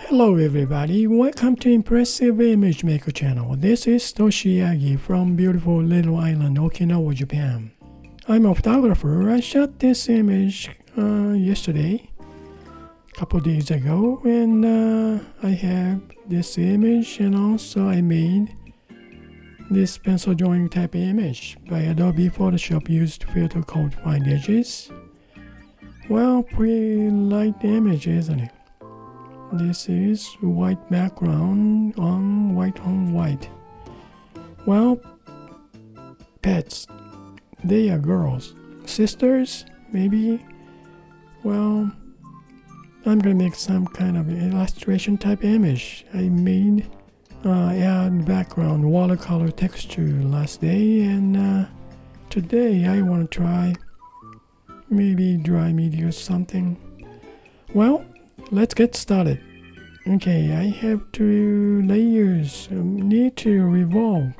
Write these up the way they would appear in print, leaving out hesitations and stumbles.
Hello everybody, welcome to Impressive Image Maker channel. This is Toshi Yagi from beautiful little island Okinawa, Japan. I'm a photographer. I shot this image yesterday, a couple days ago, and I have this image, and also I made this pencil drawing type image by Adobe Photoshop used filter called Find Edges. Well, pretty light image, isn't it? This is white background on white. Well, pets, they are girls. Sisters, maybe? Well, I'm gonna make some kind of illustration type image. I made add background watercolor texture last day, and today I want to try maybe dry media or something. Well, let's get started. Okay, I have 2 layers. Need to revolve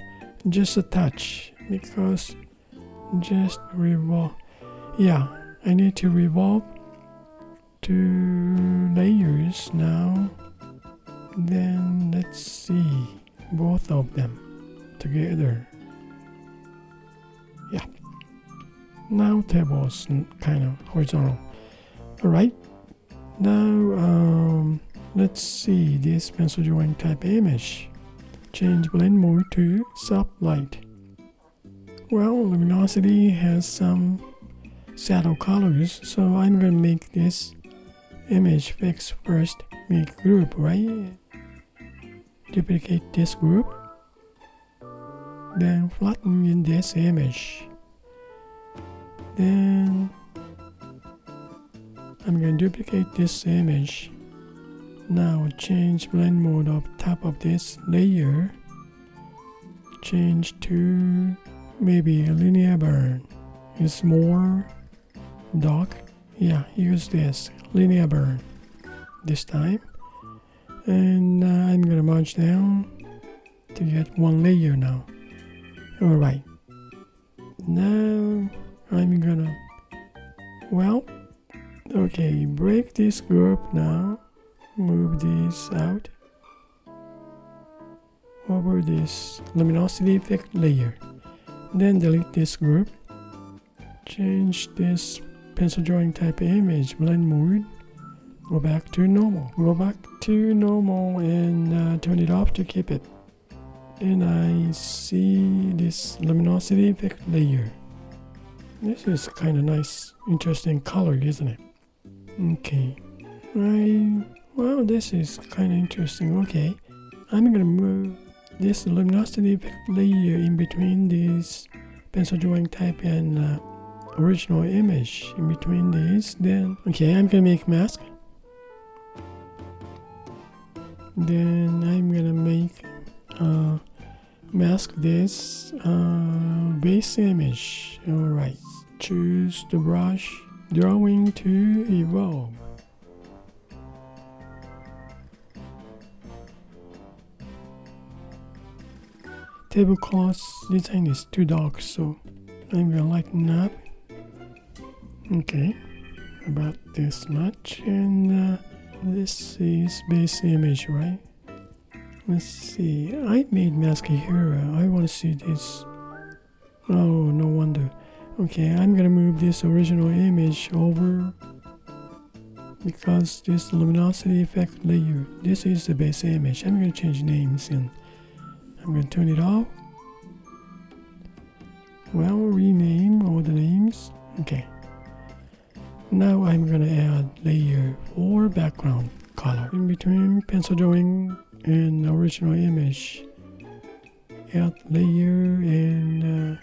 just a touch because just revolve. Yeah, I need to revolve 2 layers now. Then let's see both of them together. Yeah. Now table's kind of horizontal. Alright. Now let's see this pencil drawing type image. Change blend mode to soft light. Well, luminosity has some shadow colors, so I'm gonna make this image fix first. Make group, right? Duplicate this group, then flatten in this image. Then I'm going to duplicate this image. Now change blend mode up top of this layer. Change to maybe a linear burn. It's more dark. Yeah, use this linear burn this time. And I'm going to merge down to get 1 layer now. Alright. Now I'm gonna, okay, break this group now, move this out over this luminosity effect layer, then delete this group, change this pencil drawing type image blend mode, go back to normal and turn it off to keep it. And I see this luminosity effect layer. This is kind of nice, interesting color, isn't it? Okay. Well, this is kind of interesting. Okay. I'm going to move this luminosity effect layer in between this pencil drawing type and original image. In between these. Then, okay, I'm going to make mask. Then I'm going to make mask this base image. Alright. Choose the brush, drawing to evolve. Tablecloth design is too dark, so I'm gonna lighten up. Okay, about this much, and this is base image, right? Let's see. I made mask here. I want to see this. Oh, no wonder. Okay, I'm gonna move this original image over because this luminosity effect layer, this is the base image. I'm gonna change names and I'm gonna turn it off. Well, rename all the names. Okay. Now I'm gonna add layer for background color in between pencil drawing and original image. Add layer and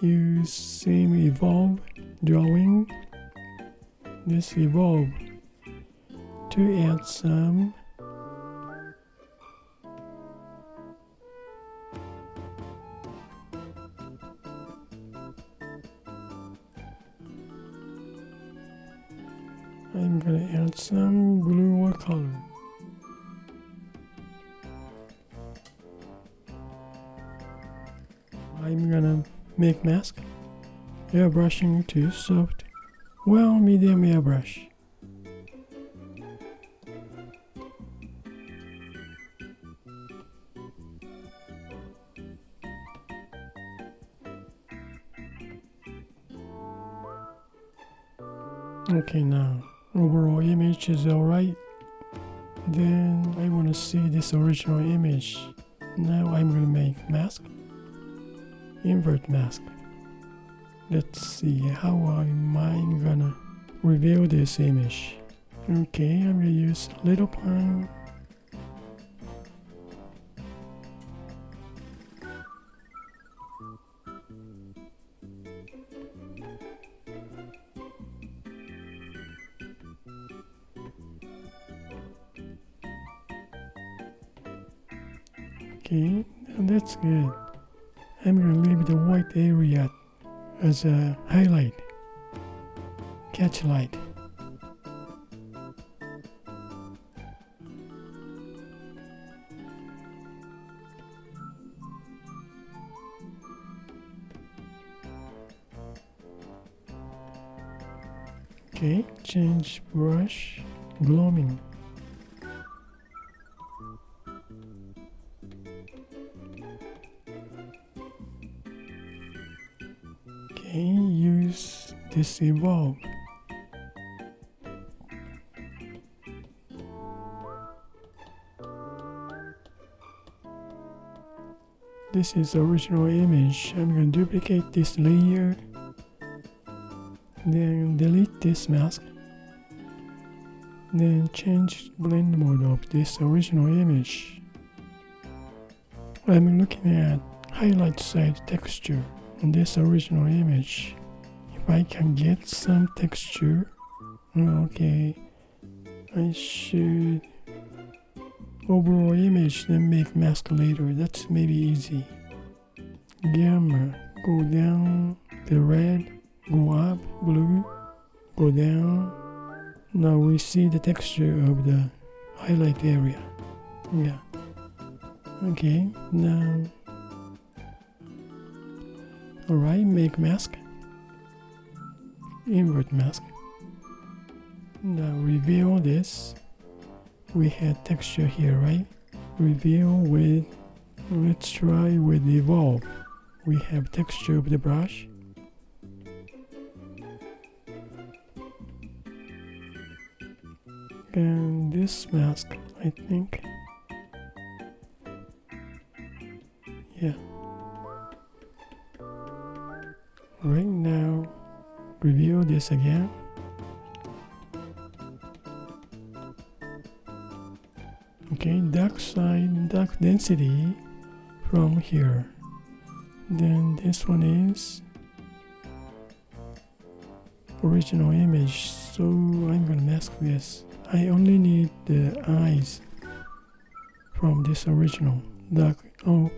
use same evolve drawing. This evolve to add some I'm gonna add some blue or color. I'm gonna make mask. Airbrushing to soft. Well, medium airbrush. Okay, now overall image is alright. Then I want to see this original image. Now I'm gonna make mask. Invert mask. Let's see how am I gonna reveal this image. Okay, I'm gonna use little pine. Okay, that's good. I'm gonna leave the white area as a highlight, catch light. Okay, change brush, gloaming. Okay, use this evolve. This is the original image. I'm going to duplicate this layer, then delete this mask, then change blend mode of this original image. I'm looking at highlight side texture on this original image. If I can get some texture, okay, I should overall image then make mask later. That's maybe easy. Gamma, go down, the red, go up, blue, go down. Now we see the texture of the highlight area. Yeah. Okay, now alright, make mask, invert mask. Now reveal this. We had texture here, right? Reveal with, let's try with evolve. We have texture of the brush. And this mask, I think. Yeah. Right now, reveal this again. Okay, dark side, dark density from here. Then this one is original image, so I'm gonna mask this. I only need the eyes from this original dark. Oh,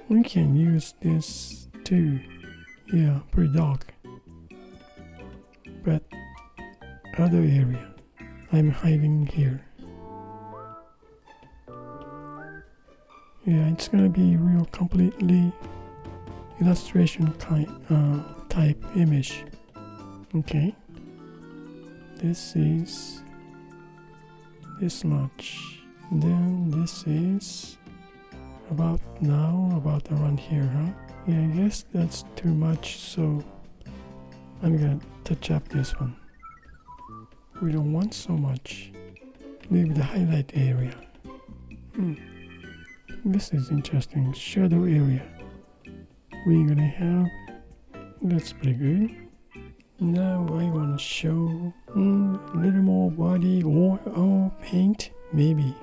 we can use this too. Yeah, pretty dark. But other area, I'm hiding here. Yeah, it's gonna be real completely illustration type image. Okay, this is this much. Then this is about around here, huh? Yeah, I guess that's too much, so I'm gonna touch up this one. We don't want so much. Leave the highlight area. This is interesting. Shadow area. We're gonna have. That's pretty good. Now I wanna show a little more body or paint, maybe.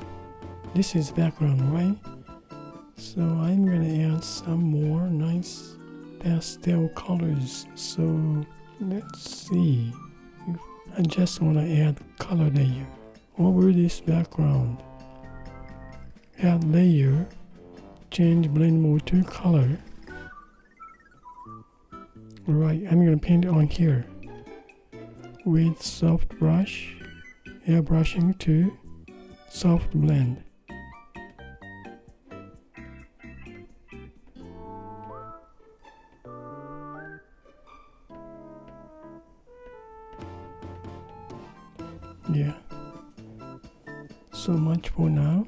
This is background, right? So I'm gonna add some more nice pastel colors. So let's see. I just wanna add color layer over this background. Add layer, change blend mode to color. Right, I'm gonna paint it on here with soft brush, airbrushing to soft blend. Yeah, so much for now.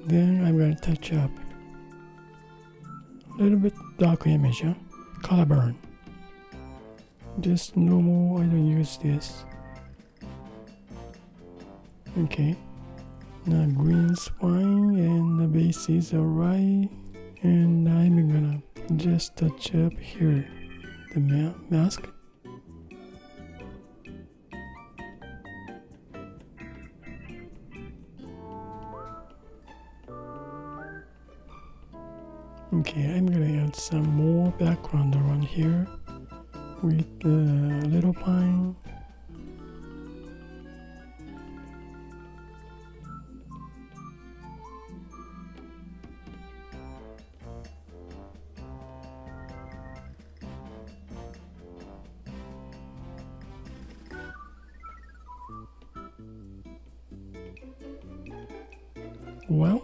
Then I'm going to touch up a little bit darker image, huh? Color burn. just normal. I don't use this. Okay, now green's fine and the base is alright, and I'm gonna just touch up here the mask. Okay, I'm gonna add some more background around here with the little pine. Well,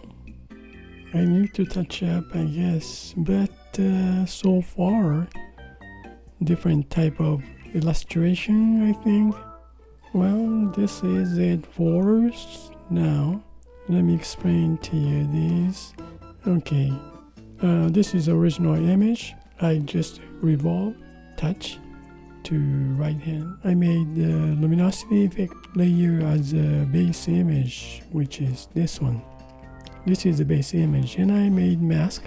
I need to touch up, I guess, but so far, different type of illustration, I think. Well, this is it for now. Let me explain to you this. Okay, this is original image. I just revolve, touch to right hand. I made the luminosity effect layer as a base image, which is this one. This is the base image, and I made mask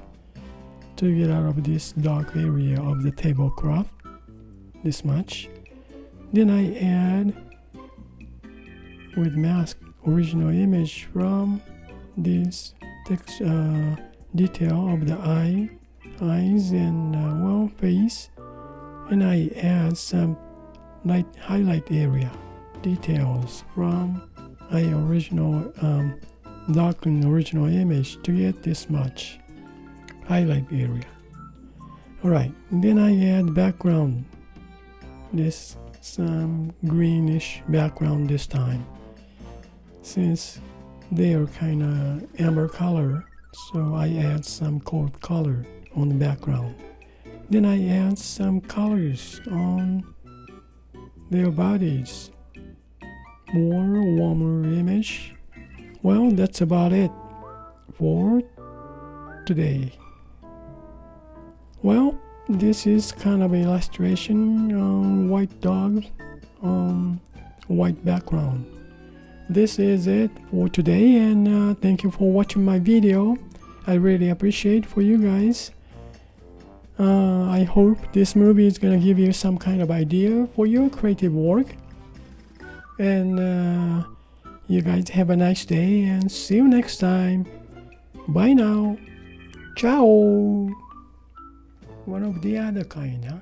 to get out of this dark area of the tablecloth, this much. Then I add with mask original image from this text, detail of the eyes and well, face, and I add some light highlight area details from my original darken original image to get this much highlight area. Alright, then I add background, this some greenish background this time, since they are kind of amber color, so I add some cold color on the background. Then I add some colors on their bodies, more warmer image. Well, that's about it for today. Well, this is kind of an illustration on white dog on white background. This is it for today, and thank you for watching my video. I really appreciate for you guys. I hope this movie is gonna give you some kind of idea for your creative work. And you guys have a nice day, and see you next time. Bye now. Ciao. One of the other kind, huh?